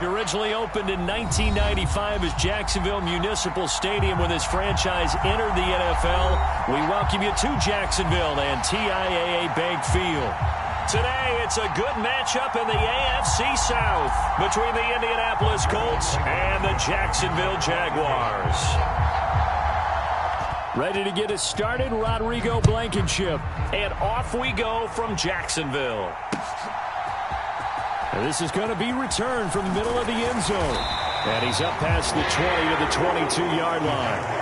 Originally opened in 1995 as Jacksonville Municipal Stadium when this franchise entered the NFL. We welcome you to Jacksonville and TIAA Bank Field. Today, it's a good matchup in the AFC South between the Indianapolis Colts and the Jacksonville Jaguars. Ready to get us started, Rodrigo Blankenship. And off we go from Jacksonville. And this is going to be returned from the middle of the end zone. And he's up past the 20 to the 22-yard line.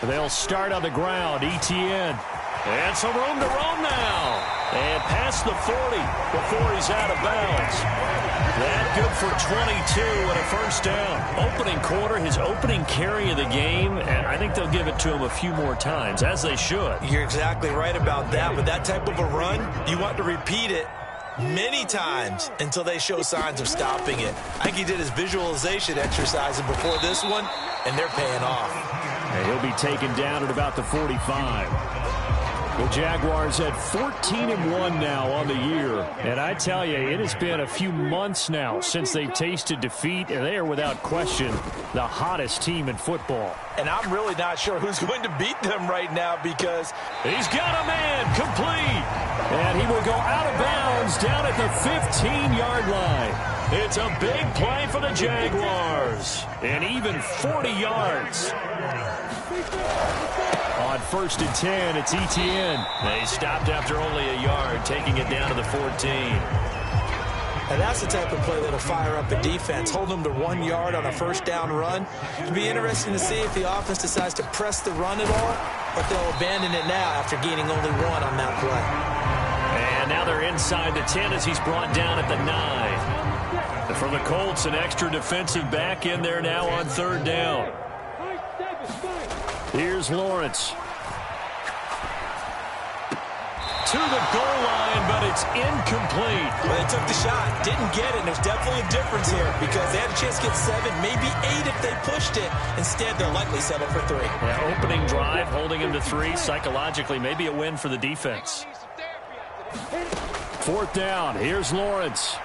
They'll start on the ground. Etienne. And some room to roam now. And past the 40 before he's out of bounds. That good for 22 and a first down. Opening quarter, his opening carry of the game, and I think they'll give it to him a few more times, as they should. You're exactly right about that. With that type of a run, you want to repeat it many times until they show signs of stopping it. I think he did his visualization exercises before this one, and they're paying off. And he'll be taken down at about the 45. The Jaguars at 14-1 now on the year. And I tell you, it has been a few months now since they've tasted defeat, and they are without question the hottest team in football. And I'm really not sure who's going to beat them right now because he's got a man complete. And he will go out of bounds down at the 15-yard line. It's a big play for the Jaguars. And even 40 yards. On 1st and 10, it's Etienne. They stopped after only a yard, taking it down to the 14. And that's the type of play that'll fire up a defense. Hold them to 1 yard on a first down run. It'll be interesting to see if the offense decides to press the run at all, but they'll abandon it now after gaining only 1 on that play. And now they're inside the 10 as he's brought down at the 9. And for the Colts, an extra defensive back in there now on 3rd down. Here's Lawrence. To the goal line, but it's incomplete. Well, they took the shot, didn't get it, and there's definitely a difference here because they had a chance to get 7, maybe 8 if they pushed it. Instead, they'll likely settle for 3. Yeah, opening drive, holding him to 3, psychologically, maybe a win for the defense. 4th down, here's Lawrence.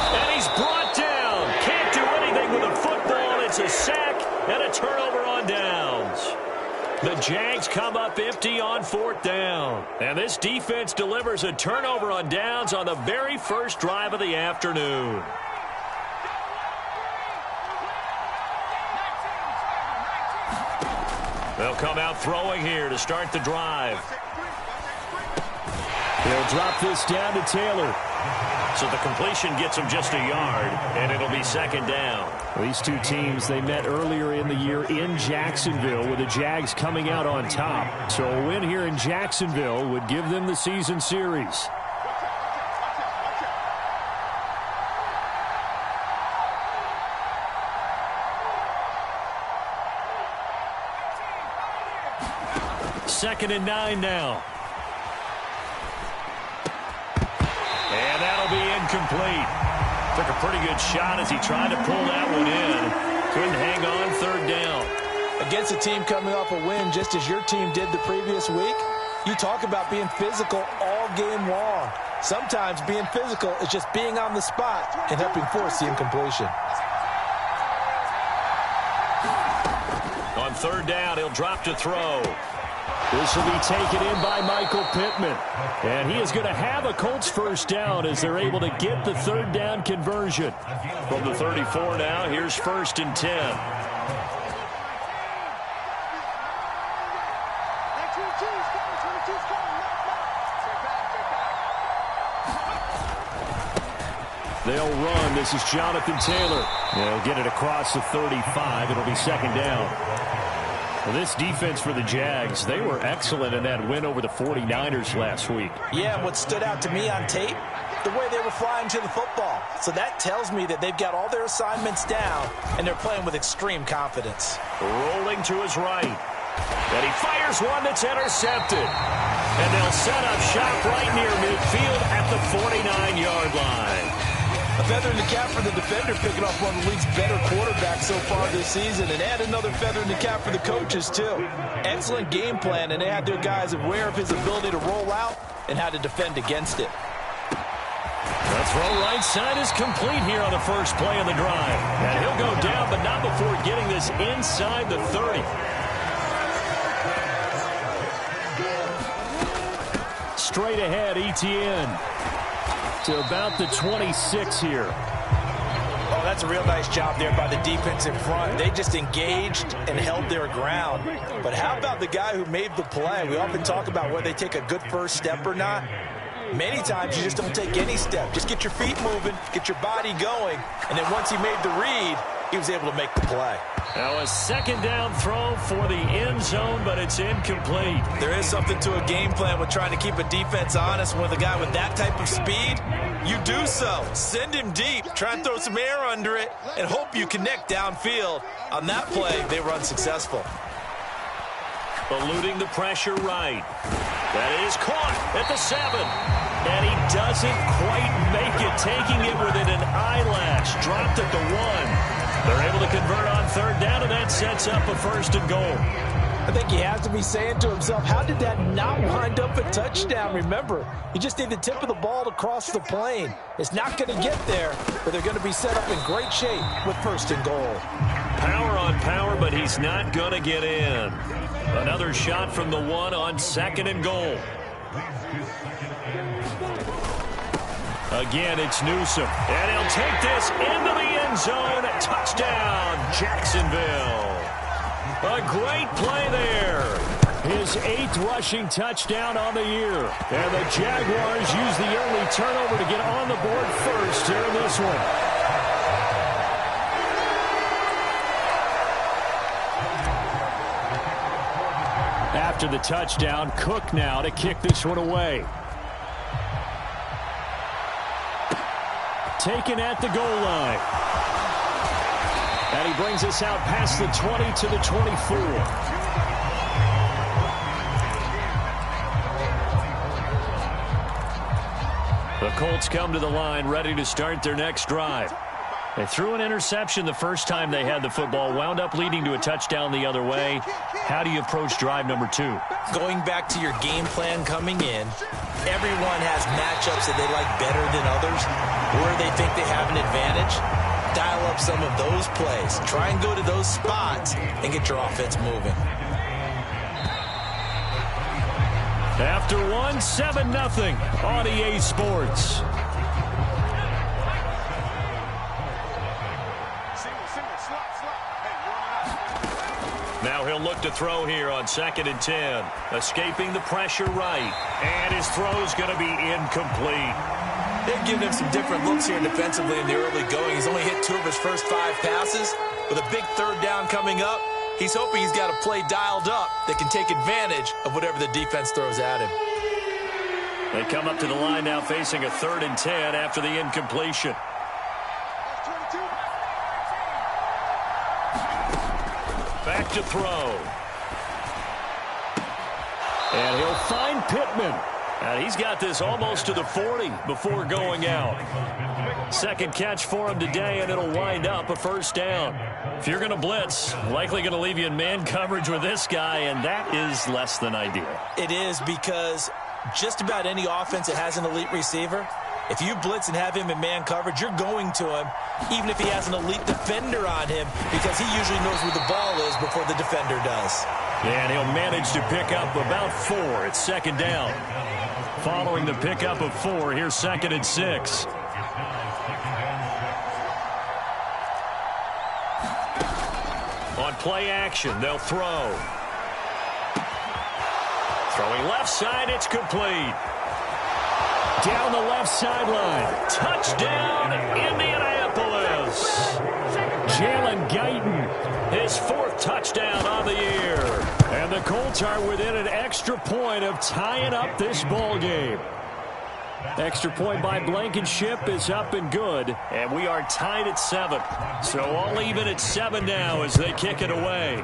And he's brought down. Can't do anything with a football. It's a sack and a turnover on downs. The Jags come up empty on 4th down. And this defense delivers a turnover on downs on the very first drive of the afternoon. They'll come out throwing here to start the drive. They'll drop this down to Taylor. So the completion gets him just a yard, and it'll be 2nd down. These two teams, they met earlier in the year in Jacksonville with the Jags coming out on top. So a win here in Jacksonville would give them the season series. Second and 9 now. And that'll be incomplete. Took a pretty good shot as he tried to pull that one in. Couldn't hang on 3rd down. Against a team coming off a win just as your team did the previous week, you talk about being physical all game long. Sometimes being physical is just being on the spot and helping force the incompletion. On 3rd down, he'll drop to throw. This will be taken in by Michael Pittman. And he is going to have a Colts first down as they're able to get the 3rd down conversion. From the 34 now, here's 1st and 10. They'll run. This is Jonathan Taylor. They'll get it across the 35. It'll be 2nd down. Well, this defense for the Jags, they were excellent in that win over the 49ers last week. Yeah, what stood out to me on tape, the way they were flying to the football. So that tells me that they've got all their assignments down, and they're playing with extreme confidence. Rolling to his right. And he fires one that's intercepted. And they'll set up shop right near midfield at the 49-yard line. A feather in the cap for the defender, picking off one of the league's better quarterbacks so far this season, and add another feather in the cap for the coaches, too. Excellent game plan, and they had their guys aware of his ability to roll out and how to defend against it. The throw right side is complete here on the first play of the drive. And he'll go down, but not before getting this inside the 30. Straight ahead, Etienne to about the 26 here. Oh, that's a real nice job there by the defense in front. They just engaged and held their ground. But how about the guy who made the play? We often talk about whether they take a good first step or not. Many times you just don't take any step. Just get your feet moving, get your body going, and then once he made the read, he was able to make the play. Now a second down throw for the end zone, but it's incomplete. There is something to a game plan with trying to keep a defense honest. With a guy with that type of speed, you do so. Send him deep, try and throw some air under it, and hope you connect downfield. On that play, they were unsuccessful. Eluding the pressure right. That is caught at the 7. And he doesn't quite make it, taking it within an eyelash. Dropped at the 1. They're able to convert on third down, and that sets up a first and goal. I think he has to be saying to himself, how did that not wind up a touchdown? Remember, you just need the tip of the ball to cross the plane. It's not going to get there, but they're going to be set up in great shape with first and goal. Power on power, but he's not going to get in. Another shot from the 1 on second and goal. Again, it's Newsome. And he'll take this into the end zone. Touchdown, Jacksonville. A great play there. His 8th rushing touchdown on the year. And the Jaguars use the early turnover to get on the board first here in this one. After the touchdown, Cook now to kick this one away. Taken at the goal line. And he brings us out past the 20 to the 24. The Colts come to the line ready to start their next drive. They threw an interception the first time they had the football, wound up leading to a touchdown the other way. How do you approach drive number 2? Going back to your game plan coming in, everyone has matchups that they like better than others, where they think they have an advantage. Dial up some of those plays. Try and go to those spots and get your offense moving. After 7-0 on EA Sports. Now he'll look to throw here on 2nd and 10. Escaping the pressure right. And his throw's going to be incomplete. They've given him some different looks here defensively in the early going. He's only hit 2 of his first 5 passes. With a big third down coming up, he's hoping he's got a play dialed up that can take advantage of whatever the defense throws at him. They come up to the line now facing a 3rd and 10 after the incompletion. Back to throw. And he'll find Pittman. And he's got this almost to the 40 before going out. Second catch for him today, and it'll wind up a first down. If you're going to blitz, likely going to leave you in man coverage with this guy, and that is less than ideal. It is, because just about any offense that has an elite receiver, if you blitz and have him in man coverage, you're going to him, even if he has an elite defender on him, because he usually knows where the ball is before the defender does. And he'll manage to pick up about 4. It's second down. Following the pickup of 4, here's 2nd and 6. On play action, they'll throw. Throwing left side, it's complete. Down the left sideline. Touchdown, Indianapolis. Jalen Guyton, his 4th touchdown on the year. And the Colts are within an extra point of tying up this ball game. Extra point by Blankenship is up and good. And we are tied at 7. So all even at 7 now as they kick it away.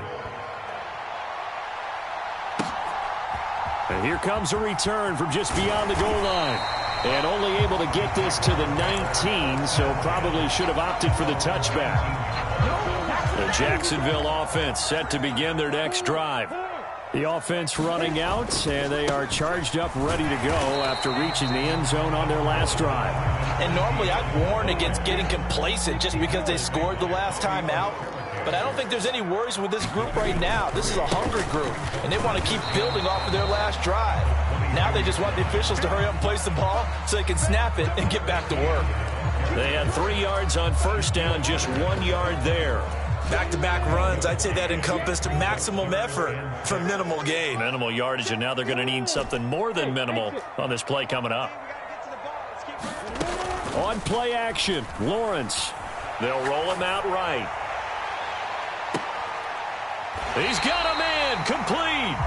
And here comes a return from just beyond the goal line. And only able to get this to the 19, so probably should have opted for the touchback. The Jacksonville offense set to begin their next drive. The offense running out, and they are charged up, ready to go after reaching the end zone on their last drive. And normally I'd warn against getting complacent just because they scored the last time out. But I don't think there's any worries with this group right now. This is a hungry group, and they want to keep building off of their last drive. Now they just want the officials to hurry up and place the ball so they can snap it and get back to work. They had 3 yards on first down, just 1 yard there. Back-to-back runs, I'd say that encompassed maximum effort for minimal gain. Minimal yardage, and now they're going to need something more than minimal on this play coming up. On play action, Lawrence. They'll roll him out right. He's got a man, complete.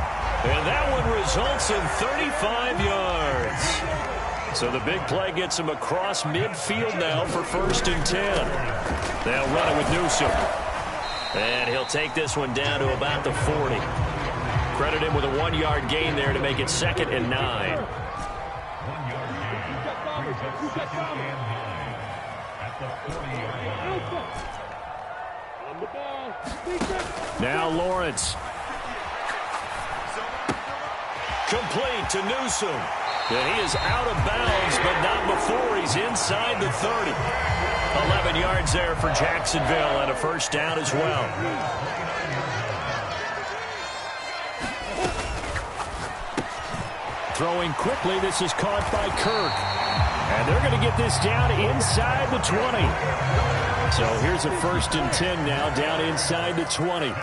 And that one results in 35 yards. So the big play gets him across midfield now for 1st and 10. They'll run it with Newsome. And he'll take this one down to about the 40. Credit him with a 1-yard gain there to make it 2nd and 9. Now Lawrence. Complete to Newsome. And he is out of bounds, but not before he's inside the 30. 11 yards there for Jacksonville and a 1st down as well. Throwing quickly, this is caught by Kirk. And they're going to get this down inside the 20. So here's a 1st and 10 now, down inside the 20.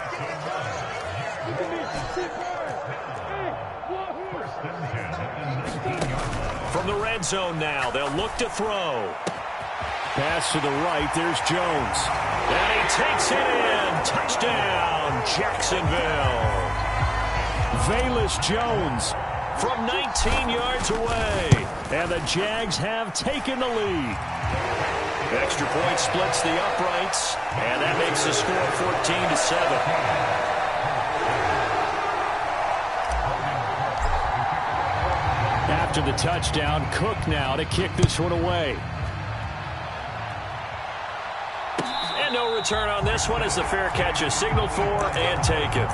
From the red zone now, they'll look to throw. Pass to the right, there's Jones. And he takes it in. Touchdown, Jacksonville. Velus Jones from 19 yards away. And the Jags have taken the lead. Extra point splits the uprights, and that makes the score 14-7. After the touchdown, Cook now to kick this one away. And no return on this one as the fair catch is signaled for and taken.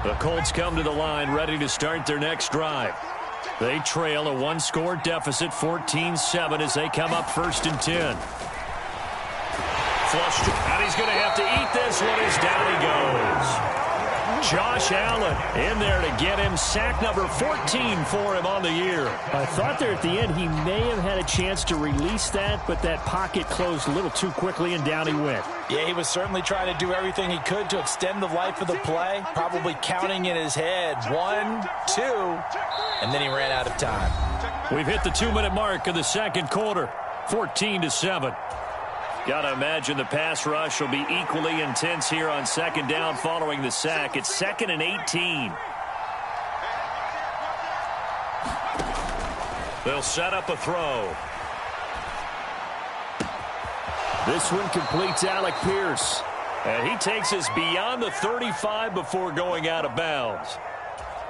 The Colts come to the line ready to start their next drive. They trail a 1-score deficit, 14-7, as they come up 1st and 10. Flushed, and he's going to have to eat this one as down he goes. Josh Allen in there to get him sack number 14 for him on the year. I thought there at the end he may have had a chance to release that, but that pocket closed a little too quickly and down he went. Yeah, he was certainly trying to do everything he could to extend the life of the play, probably counting in his head 1, 2, and then he ran out of time. We've hit the 2-minute mark of the 2nd quarter, 14-7. Got to imagine the pass rush will be equally intense here on 2nd down following the sack. It's 2nd and 18. They'll set up a throw. This one completes Alec Pierce. And he takes us beyond the 35 before going out of bounds.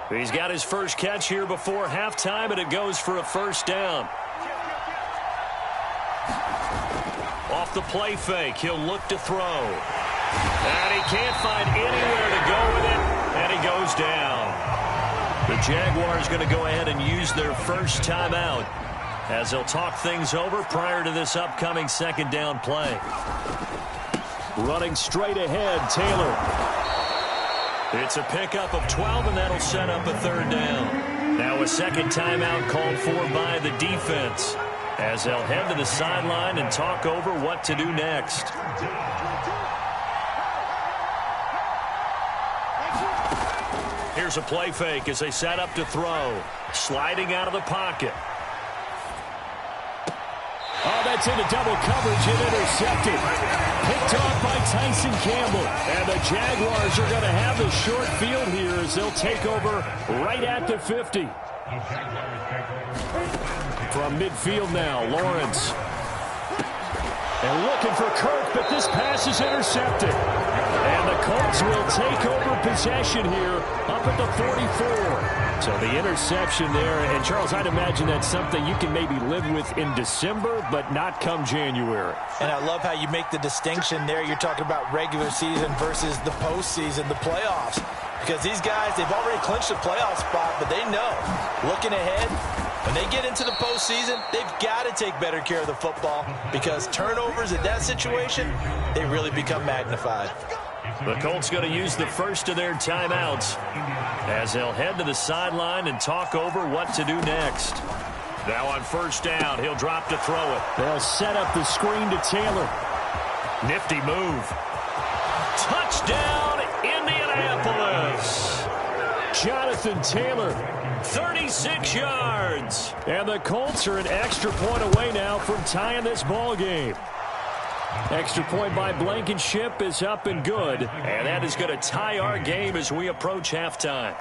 He's got his first catch here before halftime, and it goes for a 1st down. Off the play fake, he'll look to throw. And he can't find anywhere to go with it, and he goes down. The Jaguars going to go ahead and use their first timeout as they'll talk things over prior to this upcoming 2nd down play. Running straight ahead, Taylor. It's a pickup of 12, and that'll set up a 3rd down. Now a 2nd timeout called for by the defense, as they'll head to the sideline and talk over what to do next. Here's a play fake as they set up to throw. Sliding out of the pocket. Oh, that's into double coverage and intercepted. Picked off by Tyson Campbell. And the Jaguars are going to have the short field here as they'll take over right at the 50. From midfield now, Lawrence. And looking for Kirk, but this pass is intercepted. And the Colts will take over possession here up at the 44. So the interception there, and Charles, I'd imagine that's something you can maybe live with in December, but not come January. And I love how you make the distinction there. You're talking about regular season versus the postseason, the playoffs. Because these guys, they've already clinched the playoff spot, but they know, looking ahead, when they get into the postseason, they've got to take better care of the football because turnovers in that situation, they really become magnified. The Colts going to use the first of their timeouts as they'll head to the sideline and talk over what to do next. Now on first down, he'll drop to throw it. They'll set up the screen to Taylor. Nifty move. Touchdown, Indianapolis. Jonathan Taylor. 36 yards. And the Colts are an extra point away now from tying this ball game. Extra point by Blankenship is up and good. And that is going to tie our game as we approach halftime.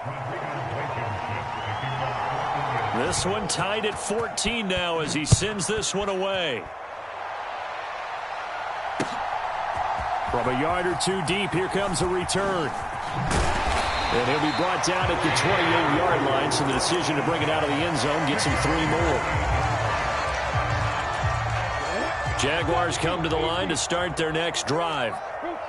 This one tied at 14 now as he sends this one away. From a yard or two deep, here comes a return. And he'll be brought down at the 28-yard line, so the decision to bring it out of the end zone gets him 3 more. Jaguars come to the line to start their next drive.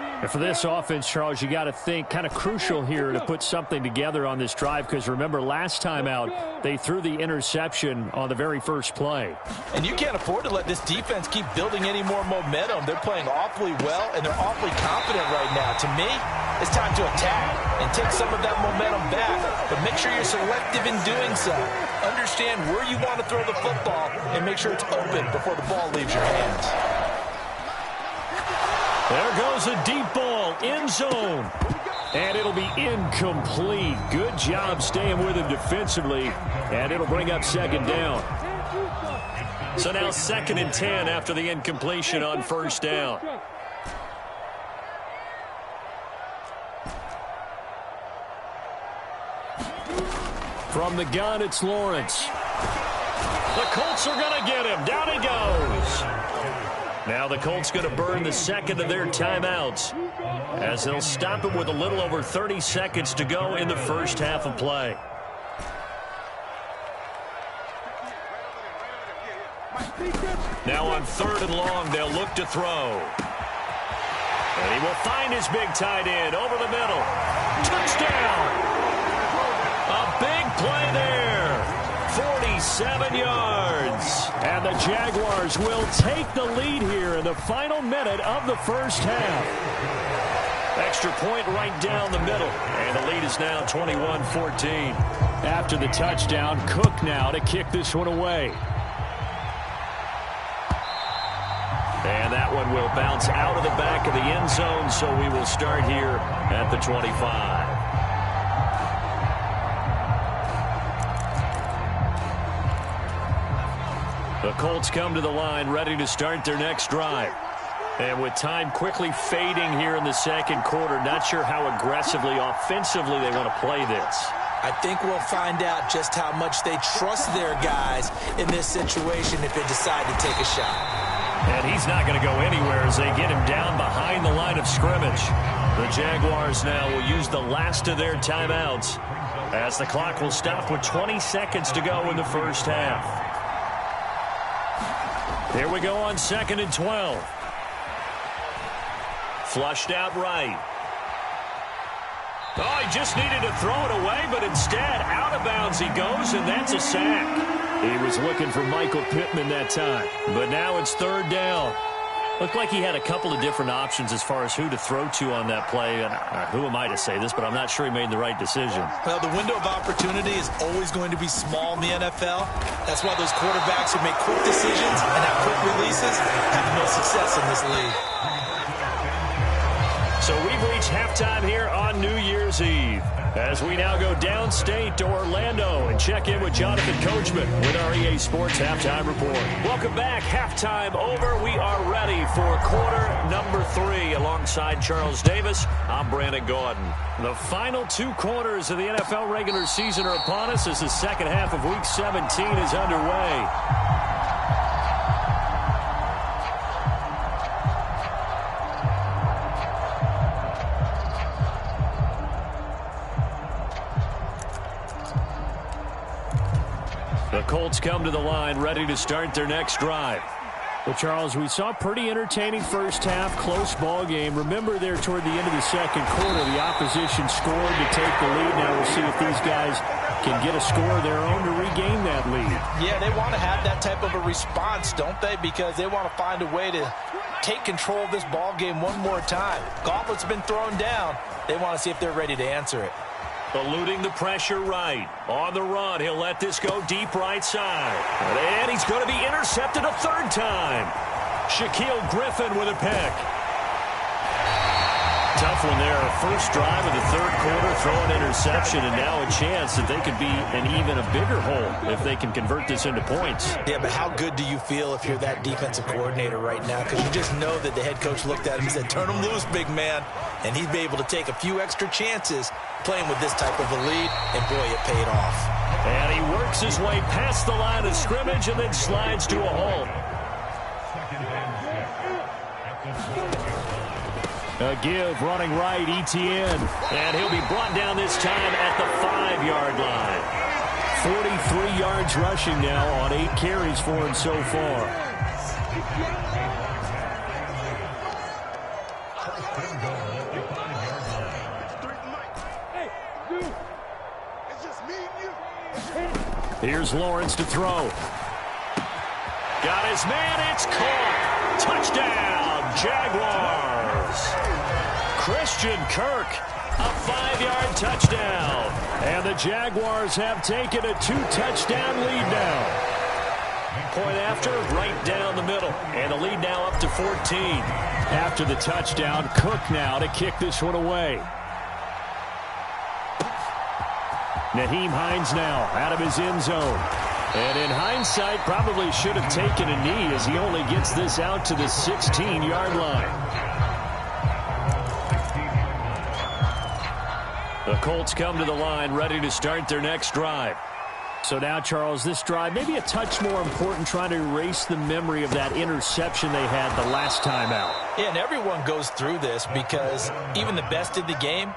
And for this offense, Charles, you got to think kind of crucial here to put something together on this drive because remember last time out they threw the interception on the very first play. And you can't afford to let this defense keep building any more momentum. They're playing awfully well and they're awfully confident right now. To me, it's time to attack and take some of that momentum back, but make sure you're selective in doing so. Understand where you want to throw the football and make sure it's open before the ball leaves your hands. There goes a deep ball, end zone. And it'll be incomplete. Good job staying with him defensively. And it'll bring up second down. So now 2nd and 10 after the incompletion on first down. From the gun, it's Lawrence. The Colts are going to get him. Down he goes. Now the Colts going to burn the second of their timeouts as they'll stop him with a little over 30 seconds to go in the first half of play. Now on 3rd and long, they'll look to throw. And he will find his big tight end over the middle. Touchdown! A big play there. 47 yards. And the Jaguars will take the lead here in the final minute of the first half. Extra point right down the middle. And the lead is now 21-14. After the touchdown, Cook now to kick this one away. And that one will bounce out of the back of the end zone, so we will start here at the 25. The Colts come to the line ready to start their next drive. And with time quickly fading here in the second quarter, not sure how aggressively, offensively they want to play this. I think we'll find out just how much they trust their guys in this situation if they decide to take a shot. And he's not going to go anywhere as they get him down behind the line of scrimmage. The Jaguars now will use the last of their timeouts as the clock will stop with 20 seconds to go in the first half. Here we go on 2nd and 12. Flushed out right. Oh, he just needed to throw it away, but instead, out of bounds he goes, and that's a sack. He was looking for Michael Pittman that time. But now it's 3rd down. Looked like he had a couple of different options as far as who to throw to on that play. And who am I to say this, but I'm not sure he made the right decision. Well, the window of opportunity is always going to be small in the NFL. That's why those quarterbacks who make quick decisions and have quick releases have the most success in this league. So we've reached halftime here on New Year's Eve, as we now go downstate to Orlando and check in with Jonathan Coachman with our EA Sports Halftime Report. Welcome back. Halftime over. We are ready for quarter number 3. Alongside Charles Davis, I'm Brandon Gordon. The final 2 quarters of the NFL regular season are upon us as the second half of Week 17 is underway. The Colts come to the line, ready to start their next drive. Well, Charles, we saw a pretty entertaining first half, close ball game. Remember there toward the end of the second quarter, the opposition scored to take the lead. Now we'll see if these guys can get a score of their own to regain that lead. Yeah, they want to have that type of a response, don't they? Because they want to find a way to take control of this ball game one more time. Gauntlet's been thrown down. They want to see if they're ready to answer it. Eluding the pressure right. On the run, he'll let this go deep right side. And he's going to be intercepted a third time. Shaquille Griffin with a pick. Tough one there. First drive of the third quarter, throw an interception, and now a chance that they could be in even a bigger hole if they can convert this into points. Yeah, but how good do you feel if you're that defensive coordinator right now? Because you just know that the head coach looked at him and said, turn him loose, big man. And he'd be able to take a few extra chances playing with this type of a lead, and boy, it paid off. And he works his way past the line of scrimmage and then slides to a halt. A give, running right, ETN. And he'll be brought down this time at the 5-yard line. 43 yards rushing now on 8 carries for him so far. Here's Lawrence to throw. Got his man, it's caught. Touchdown, Jaguars. Christian Kirk, a 5-yard touchdown. And the Jaguars have taken a 2-touchdown lead now. Point after, right down the middle. And the lead now up to 14. After the touchdown, Cook now to kick this one away. Naheem Hines now out of his end zone. And in hindsight, probably should have taken a knee as he only gets this out to the 16-yard line. The Colts come to the line ready to start their next drive. So now, Charles, this drive maybe a touch more important, trying to erase the memory of that interception they had the last time out. Yeah, and everyone goes through this because even the best in the game,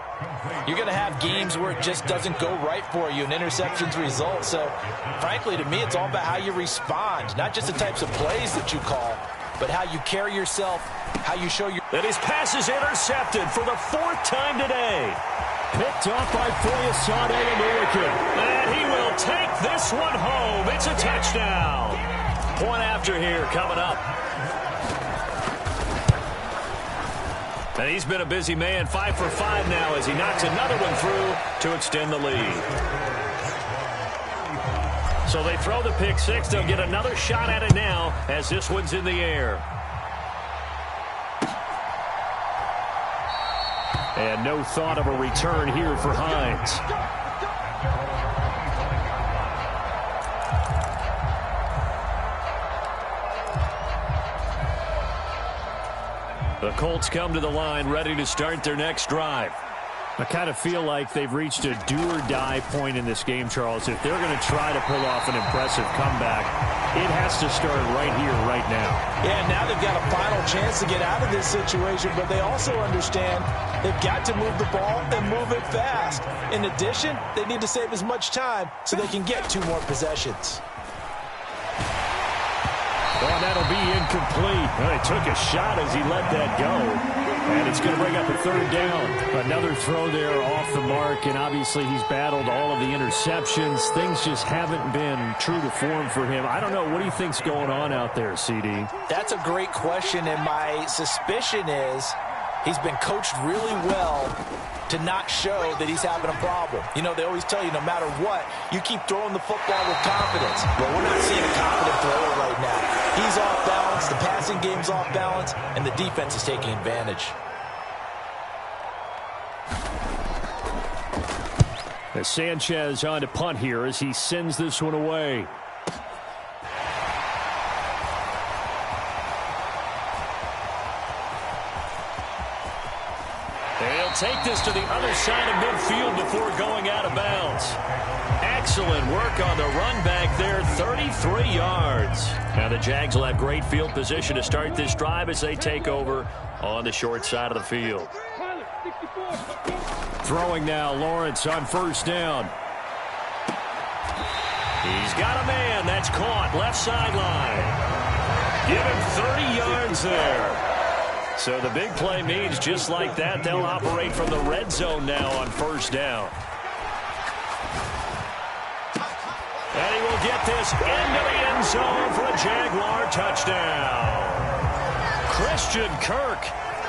you're going to have games where it just doesn't go right for you and interceptions result. So, frankly, to me, it's all about how you respond, not just the types of plays that you call, but how you carry yourself, how you show your... And his pass is intercepted for the 4th time today. Picked off by Foyesade and he will take this one home. It's a touchdown. Point after here coming up. And he's been a busy man, 5 for 5 now as he knocks another one through to extend the lead. So they throw the pick six. They'll get another shot at it now as this one's in the air. And no thought of a return here for Hines. The Colts come to the line ready to start their next drive. I kind of feel like they've reached a do-or-die point in this game, Charles. If they're going to try to pull off an impressive comeback, it has to start right here, right now. Yeah, now they've got a final chance to get out of this situation, but they also understand they've got to move the ball and move it fast. In addition, they need to save as much time so they can get 2 more possessions. Oh, that'll be incomplete. Well, he took a shot as he let that go. And it's going to bring up a 3rd down. Another throw there off the mark, and obviously he's battled all of the interceptions. Things just haven't been true to form for him. I don't know. What do you think's going on out there, CD? That's a great question, and my suspicion is he's been coached really well to not show that he's having a problem. You know, they always tell you no matter what, you keep throwing the football with confidence. Well, we're not seeing a confident thrower right now. He's off balance, the passing game's off balance, and the defense is taking advantage. Sanchez on to punt here as he sends this one away. They'll take this to the other side of midfield before going out of bounds. Excellent work on the run back there, 33 yards. Now the Jags will have great field position to start this drive as they take over on the short side of the field. Throwing now, Lawrence on first down. He's got a man. That's caught. Left sideline. Give him 30 yards there. So the big play means just like that, they'll operate from the red zone now on first down. And he will get this into the end zone for a Jaguar touchdown. Christian Kirk,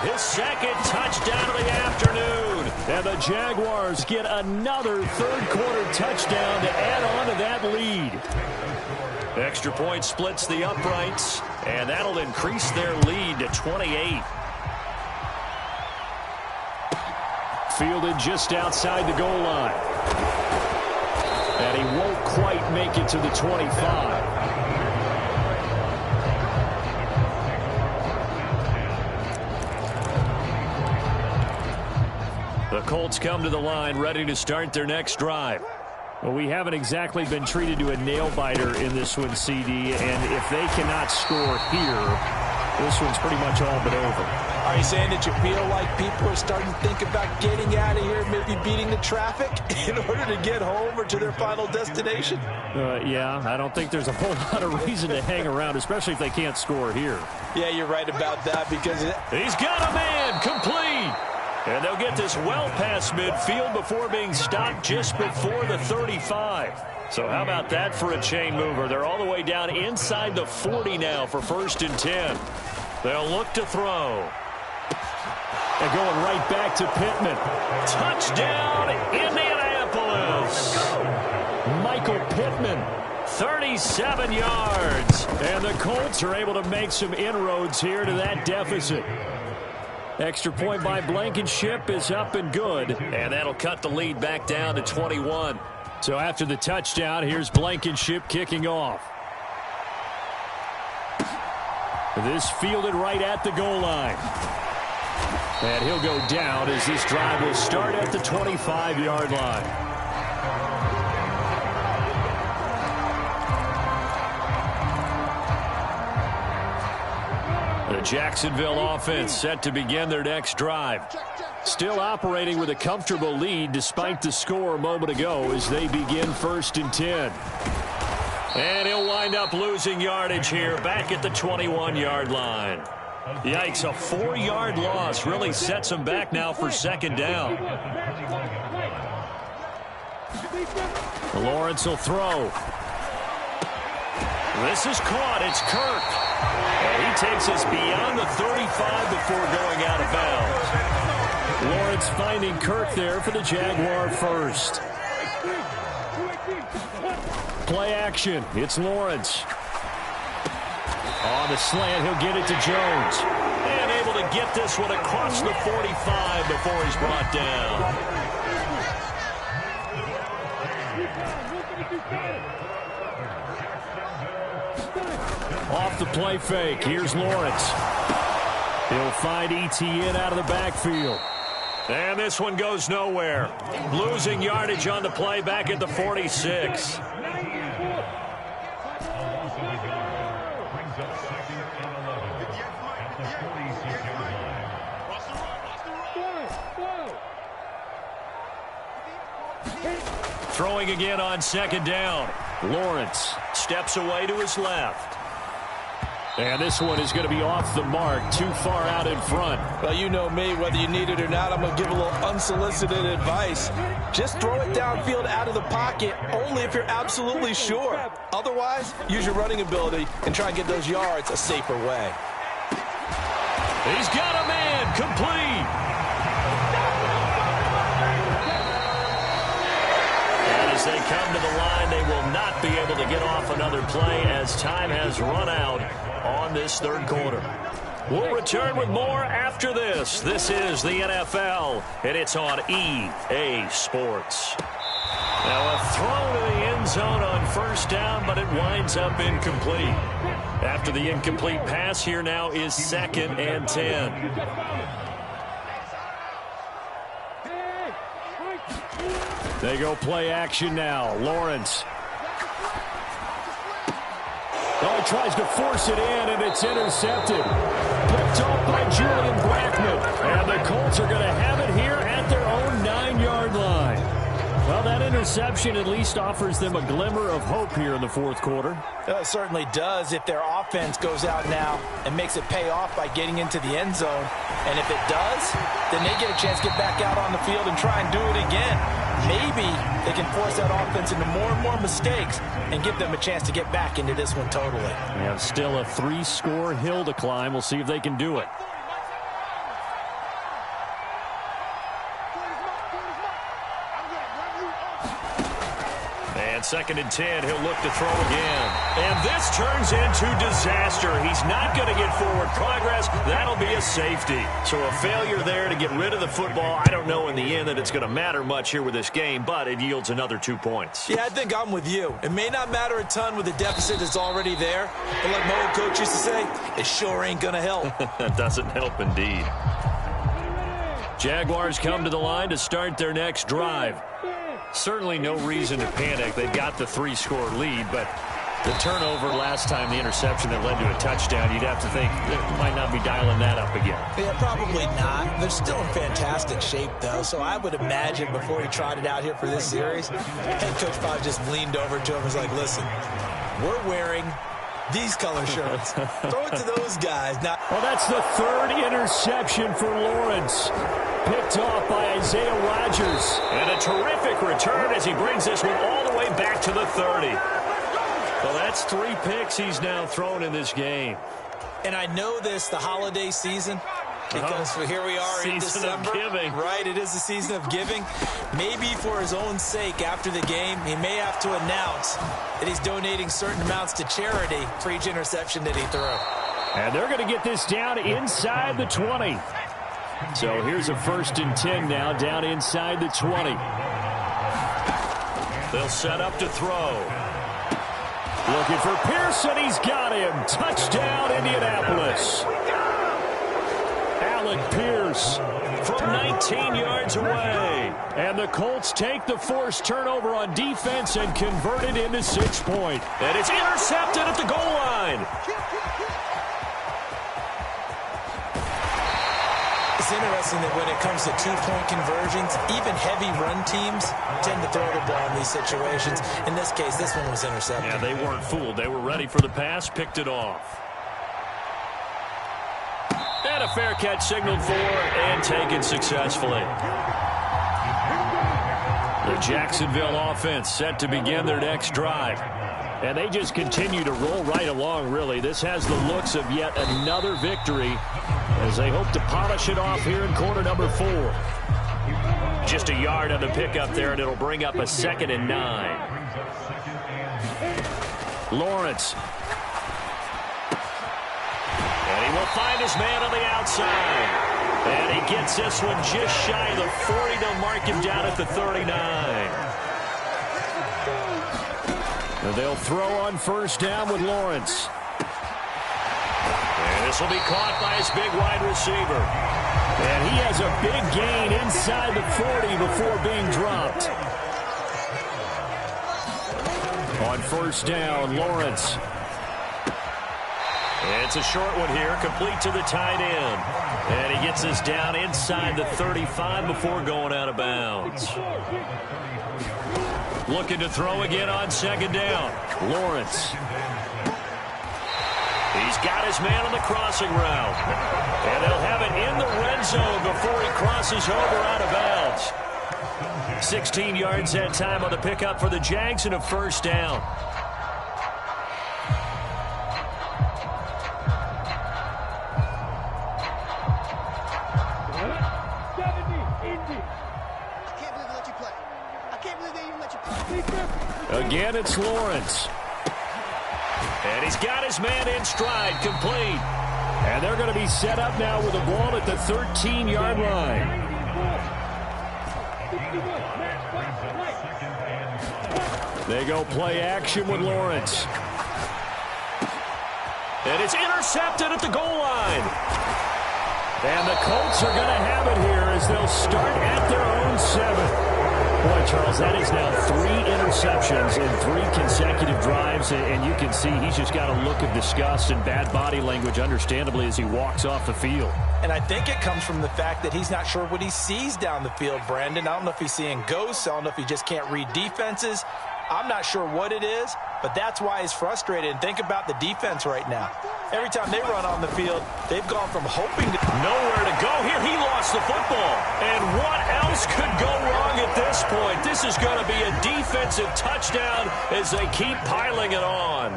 his second touchdown of the afternoon. And the Jaguars get another third-quarter touchdown to add on to that lead. Extra point splits the uprights, and that'll increase their lead to 28. Fielded just outside the goal line. And he won't quite make it to the 25. The Colts come to the line ready to start their next drive. Well, we haven't exactly been treated to a nail-biter in this one, CD, and if they cannot score here, this one's pretty much all but over. Are you saying that you feel like people are starting to think about getting out of here, maybe beating the traffic in order to get home or to their final destination? Yeah, I don't think there's a whole lot of reason to hang around, especially if they can't score here. Yeah, you're right about that because... He's got a man, complete. And they'll get this well past midfield before being stopped just before the 35. So how about that for a chain mover? They're all the way down inside the 40 now for 1st and 10. They'll look to throw. And going right back to Pittman. Touchdown, Indianapolis. Michael Pittman. 37 yards. And the Colts are able to make some inroads here to that deficit. Extra point by Blankenship is up and good. And that'll cut the lead back down to 21. So after the touchdown, here's Blankenship kicking off. This fielded right at the goal line. And he'll go down as this drive will start at the 25-yard line. The Jacksonville offense set to begin their next drive. Still operating with a comfortable lead despite the score a moment ago as they begin 1st and 10. And he'll wind up losing yardage here back at the 21-yard line. Yikes, a 4-yard loss really sets him back now for 2nd down. Lawrence will throw. This is caught. It's Kirk. And he takes us beyond the 35 before going out of bounds. Lawrence finding Kirk there for the Jaguar first. Play action. It's Lawrence. On the slant, he'll get it to Jones. And able to get this one across the 45 before he's brought down. Off the play fake. Here's Lawrence. He'll find ETN out of the backfield. And this one goes nowhere. Losing yardage on the play back at the 46. Throwing again on 2nd down. Lawrence steps away to his left. And this one is going to be off the mark, too far out in front. Well, you know me, whether you need it or not, I'm going to give a little unsolicited advice. Just throw it downfield out of the pocket, only if you're absolutely sure. Otherwise, use your running ability and try and get those yards a safer way. He's got a man, complete. And as they come to the line, they will not be able to get off another play as time has run out on this 3rd quarter. We'll return with more after this. This is the NFL, and it's on EA Sports. Now a throw to the end zone on first down, but it winds up incomplete. After the incomplete pass, here now is 2nd and 10. They go play action now. Lawrence. Oh, he tries to force it in, and it's intercepted. Picked off by Julian Blackman. And the Colts are going to have it here at their own 9-yard line. Well, that interception at least offers them a glimmer of hope here in the fourth quarter. It certainly does if their offense goes out now and makes it pay off by getting into the end zone. And if it does, then they get a chance to get back out on the field and try and do it again. Maybe they can force that offense into more and more mistakes and give them a chance to get back into this one totally. They have still a 3-score hill to climb. We'll see if they can do it. And 2nd and 10, he'll look to throw again. And this turns into disaster. He's not going to get forward progress. That'll be a safety. So a failure there to get rid of the football. I don't know in the end that it's going to matter much here with this game, but it yields another 2 points. Yeah, I think I'm with you. It may not matter a ton with the deficit that's already there, but like my old coach used to say, it sure ain't going to help. That doesn't help indeed. Jaguars come to the line to start their next drive. Certainly no reason to panic. They've got the 3-score lead, but the turnover last time, the interception that led to a touchdown, you'd have to think they might not be dialing that up again. Yeah, probably not. They're still in fantastic shape, though, so I would imagine before he trotted out here for this series, head coach probably just leaned over to him and was like, listen, we're wearing these color shirts. Throw it to those guys. Now, well, that's the 3rd interception for Lawrence. Picked off by Isaiah Rodgers. And a terrific return as he brings this one all the way back to the 30. Well, that's 3 picks he's now thrown in this game. And I know this, the holiday season, because here we are in December. Season of giving. Right, it is the season of giving. Maybe for his own sake after the game, he may have to announce that he's donating certain amounts to charity for each interception that he threw. And they're going to get this down inside the 20. So here's a 1st and 10 now, down inside the 20. They'll set up to throw. Looking for Pearson. He's got him. Touchdown, Indianapolis. Alec Pierce from 19 yards away. And the Colts take the forced turnover on defense and convert it into 6-point. And it's intercepted at the goal line. It's interesting that when it comes to 2-point conversions, even heavy run teams tend to throw the ball in these situations. In this case, this one was intercepted. Yeah, they weren't fooled. They were ready for the pass, picked it off. And a fair catch signaled for and taken successfully. The Jacksonville offense set to begin their next drive. And they just continue to roll right along, really. This has the looks of yet another victory as they hope to polish it off here in quarter number 4. Just a yard on the pickup there, and it'll bring up a 2nd and 9. Lawrence. And he will find his man on the outside. And he gets this one just shy of the 40 to mark him down at the 39. And they'll throw on first down with Lawrence. And this will be caught by his big wide receiver. And he has a big gain inside the 40 before being dropped. On first down, Lawrence. It's a short one here, complete to the tight end. And he gets this down inside the 35 before going out of bounds. Looking to throw again on 2nd down. Lawrence. He's got his man on the crossing route. And they'll have it in the red zone before he crosses over out of bounds. 16 yards that time on the pickup for the Jags and a first down. Again, it's Lawrence. And he's got his man in stride, complete. And they're going to be set up now with the ball at the 13-yard line. They go play action with Lawrence. And it's intercepted at the goal line. And the Colts are going to have it here as they'll start at their own 7. Boy, Charles, that is now 3 interceptions in 3 consecutive drives, and you can see he's just got a look of disgust and bad body language, understandably, as he walks off the field. And I think it comes from the fact that he's not sure what he sees down the field, Brandon. I don't know if he's seeing ghosts. I don't know if he just can't read defenses. I'm not sure what it is, but that's why he's frustrated. And think about the defense right now. Every time they run on the field, they've gone from hoping to nowhere to go here. He lost the football. And what else could go wrong at this point? This is going to be a defensive touchdown as they keep piling it on.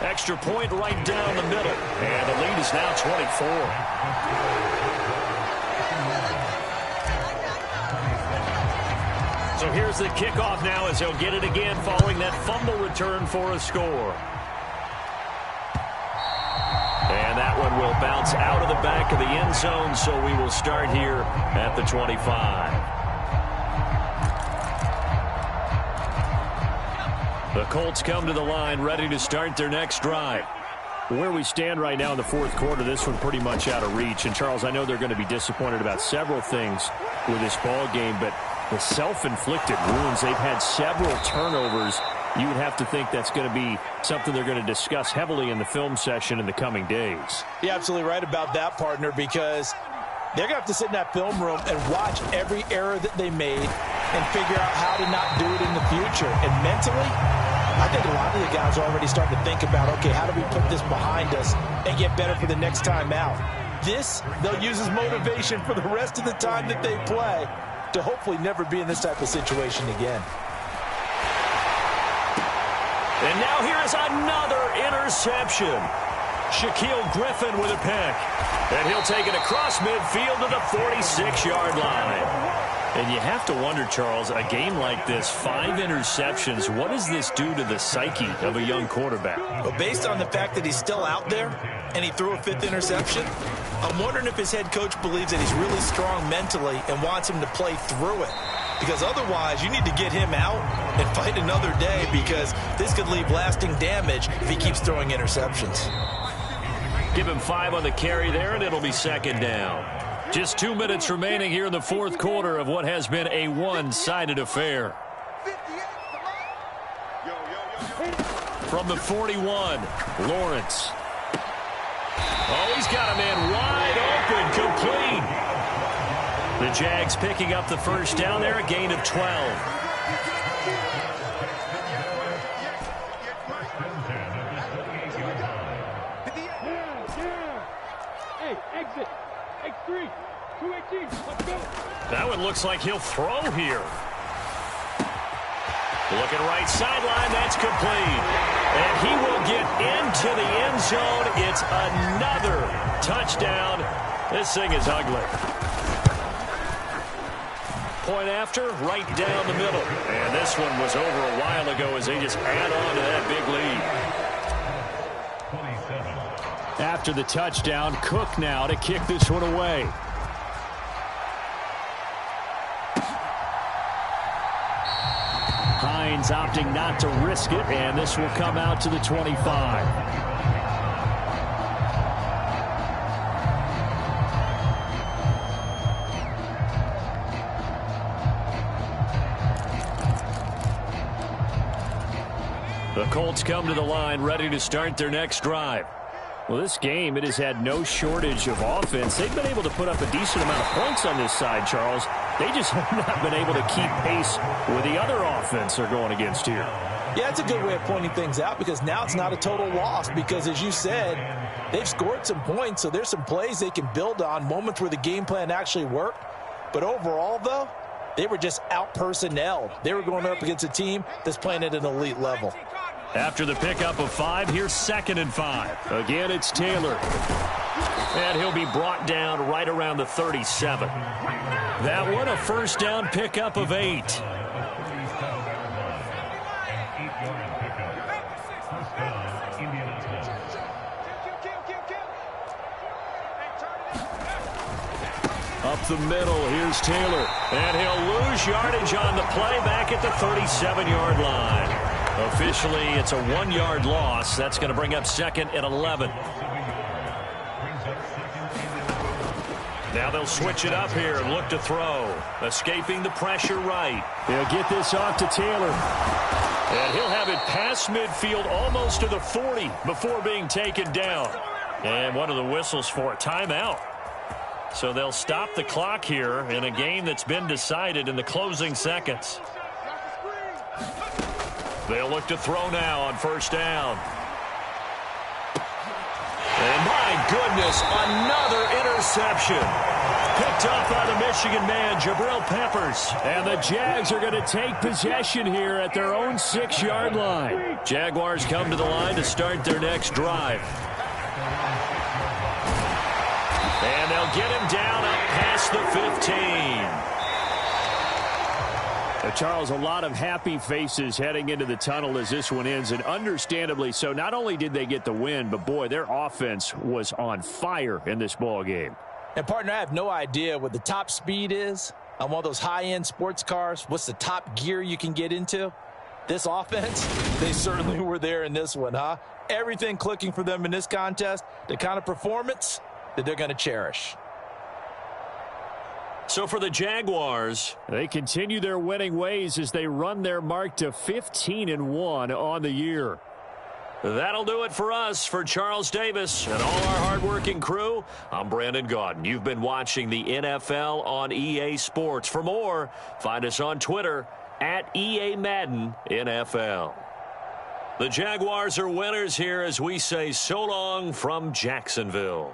Extra point right down the middle. And the lead is now 24. So here's the kickoff now as he'll get it again following that fumble return for a score. And that one will bounce out of the back of the end zone, so we will start here at the 25. The Colts come to the line ready to start their next drive. Where we stand right now in the fourth quarter, this one pretty much out of reach. And, Charles, I know they're going to be disappointed about several things with this ball game, but the self-inflicted wounds, they've had several turnovers. You would have to think that's going to be something they're going to discuss heavily in the film session in the coming days. You're absolutely right about that, partner, because they're going to have to sit in that film room and watch every error that they made and figure out how to not do it in the future. And mentally, I think a lot of the guys are already starting to think about, okay, how do we put this behind us and get better for the next time out? This, they'll use as motivation for the rest of the time that they play to hopefully never be in this type of situation again. And now here is another interception. Shaquille Griffin with a pick. And he'll take it across midfield to the 46-yard line. And you have to wonder, Charles, a game like this, 5 interceptions, what does this do to the psyche of a young quarterback? Well, based on the fact that he's still out there and he threw a 5th interception, I'm wondering if his head coach believes that he's really strong mentally and wants him to play through it. Because otherwise, you need to get him out and fight another day, because this could leave lasting damage if he keeps throwing interceptions. Give him 5 on the carry there, and it'll be second down. Just 2 minutes remaining here in the fourth quarter of what has been a one-sided affair. From the 41, Lawrence. Oh, he's got a man wide open, complete. The Jags picking up the first down there, a gain of 12. Hey, exit. X3, 218, let's go. That one looks like he'll throw here. Looking right sideline, that's complete. And he will get into the end zone. It's another touchdown. This thing is ugly. Point after, right down the middle. And this one was over a while ago as they just add on to that big lead. After the touchdown, Cook now to kick this one away. Hines opting not to risk it, and this will come out to the 25. The Colts come to the line ready to start their next drive. Well, this game, it has had no shortage of offense. They've been able to put up a decent amount of points on this side, Charles. They just have not been able to keep pace with the other offense they're going against here. Yeah, it's a good way of pointing things out, because now it's not a total loss, because as you said, they've scored some points, so there's some plays they can build on, moments where the game plan actually worked. But overall, though, they were just out-personnelled. They were going up against a team that's playing at an elite level. After the pickup of 5, here's 2nd and 5. Again, it's Taylor. And he'll be brought down right around the 37. That one, a first down pickup of 8. Up up the middle. Here's Taylor. And he'll lose yardage on the play back at the 37-yard line. Officially, it's a 1-yard loss. That's going to bring up 2nd and 11. Now they'll switch it up here and look to throw. Escaping the pressure right. They'll get this off to Taylor. And he'll have it past midfield almost to the 40 before being taken down. And what are the whistles for? Timeout. So they'll stop the clock here in a game that's been decided in the closing seconds. They'll look to throw now on 1st down. And my goodness, another interception. Picked up by the Michigan man, Jabril Peppers. And the Jags are going to take possession here at their own 6-yard line. Jaguars come to the line to start their next drive. And they'll get him down up past the 15. Charles, a lot of happy faces heading into the tunnel as this one ends, and understandably so. Not only did they get the win, but, boy, their offense was on fire in this ball game. And, partner, I have no idea what the top speed is on one of those high-end sports cars. What's the top gear you can get into? This offense, they certainly were there in this one, huh? Everything clicking for them in this contest, the kind of performance that they're going to cherish. So for the Jaguars, they continue their winning ways as they run their mark to 15-1 on the year. That'll do it for us. For Charles Davis and all our hardworking crew, I'm Brandon Gaudin. You've been watching the NFL on EA Sports. For more, find us on Twitter at EA Madden NFL. The Jaguars are winners here as we say so long from Jacksonville.